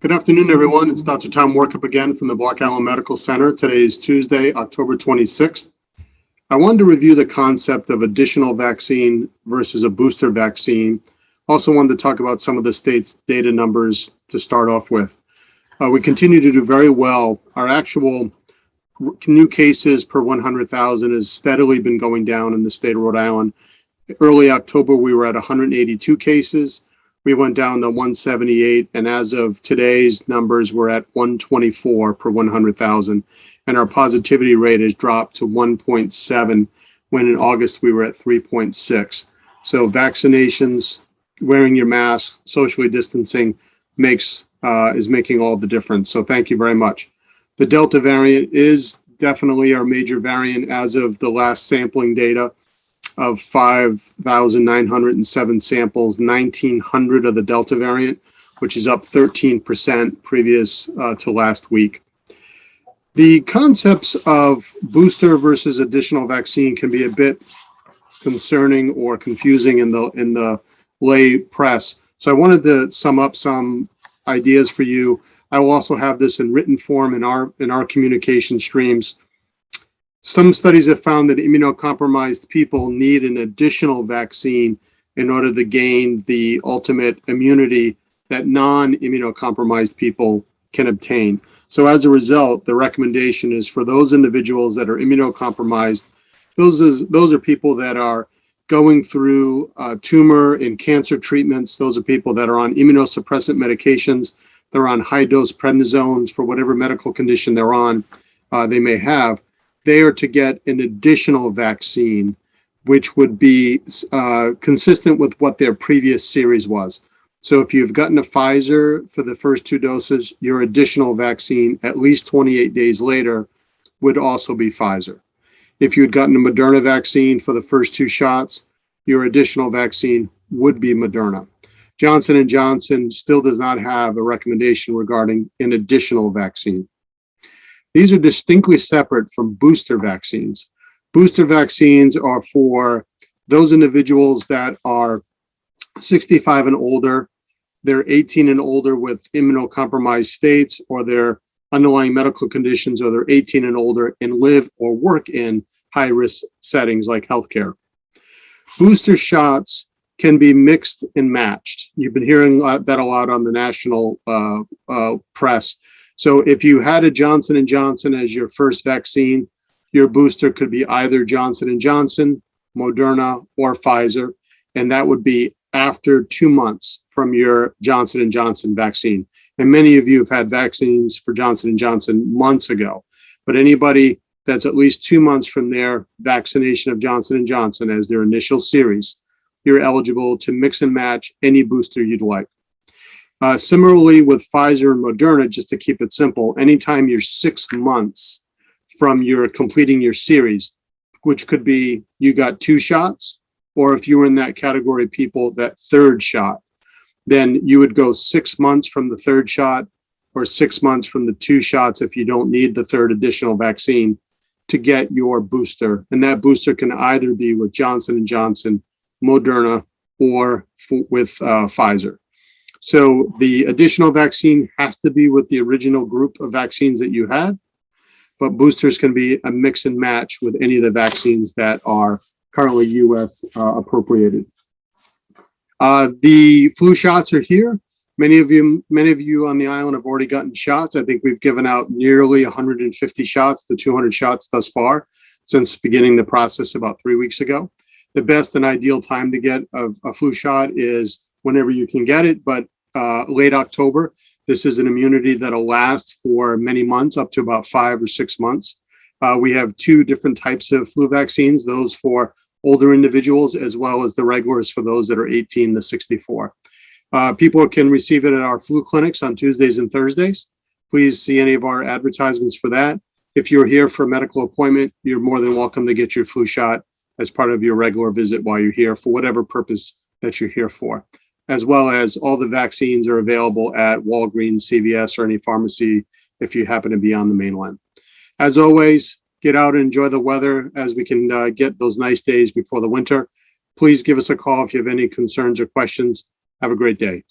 Good afternoon, everyone. It's Dr. Tom Workup again from the Block Island Medical Center. Today is Tuesday, October 26th. I wanted to review the concept of additional vaccine versus a booster vaccine. Also wanted to talk about some of the state's data numbers to start off with. We continue to do very well. Our actual new cases per 100,000 has steadily been going down in the state of Rhode Island. Early October, we were at 182 cases. We went down to 178, and as of today's numbers, we're at 124 per 100,000, and our positivity rate has dropped to 1.7, when in August we were at 3.6. So vaccinations, wearing your mask, socially distancing is making all the difference. So thank you very much. The Delta variant is definitely our major variant as of the last sampling data of 5,907 samples, 1,900 of the Delta variant, which is up 13% previous to last week. The concepts of booster versus additional vaccine can be a bit concerning or confusing in the lay press. So I wanted to sum up some ideas for you. I will also have this in written form in our communication streams. Some studies have found that immunocompromised people need an additional vaccine in order to gain the ultimate immunity that non-immunocompromised people can obtain. So as a result, the recommendation is for those individuals that are immunocompromised, those are people that are going through tumor and cancer treatments. Those are people that are on immunosuppressant medications. They're on high-dose prednisones for whatever medical condition they're on, they may have. They are to get an additional vaccine, which would be consistent with what their previous series was. So if you've gotten a Pfizer for the first 2 doses, your additional vaccine at least 28 days later would also be Pfizer. If you had gotten a Moderna vaccine for the first 2 shots, your additional vaccine would be Moderna. Johnson & Johnson still does not have a recommendation regarding an additional vaccine. These are distinctly separate from booster vaccines. Booster vaccines are for those individuals that are 65 and older, they're 18 and older with immunocompromised states, or their underlying medical conditions, or they're 18 and older and live or work in high-risk settings like healthcare. Booster shots can be mixed and matched. You've been hearing that a lot on the national press. So if you had a Johnson & Johnson as your first vaccine, your booster could be either Johnson & Johnson, Moderna, or Pfizer, and that would be after 2 months from your Johnson & Johnson vaccine. And many of you have had vaccines for Johnson & Johnson months ago, but anybody that's at least 2 months from their vaccination of Johnson & Johnson as their initial series, you're eligible to mix and match any booster you'd like. Similarly with Pfizer and Moderna, just to keep it simple, anytime you're 6 months from your completing your series, which could be you got 2 shots, or if you were in that category of people, that 3rd shot, then you would go 6 months from the 3rd shot, or 6 months from the 2 shots if you don't need the 3rd additional vaccine to get your booster. And that booster can either be with Johnson & Johnson, Moderna, or with Pfizer. So the additional vaccine has to be with the original group of vaccines that you had, but boosters can be a mix and match with any of the vaccines that are currently U.S. Appropriated. The flu shots are here. Many of you on the island have already gotten shots. I think we've given out nearly 150 shots to 200 shots thus far since beginning the process about 3 weeks ago. The best and ideal time to get a flu shot is whenever you can get it, but late October. This is an immunity that'll last for many months, up to about 5 or 6 months. We have 2 different types of flu vaccines, those for older individuals, as well as the regulars for those that are 18 to 64. People can receive it at our flu clinics on Tuesdays and Thursdays. Please see any of our advertisements for that. If you're here for a medical appointment, you're more than welcome to get your flu shot as part of your regular visit while you're here for whatever purpose that you're here for, as well as all the vaccines are available at Walgreens, CVS, or any pharmacy if you happen to be on the mainland. As always, get out and enjoy the weather as we can get those nice days before the winter. Please give us a call if you have any concerns or questions. Have a great day.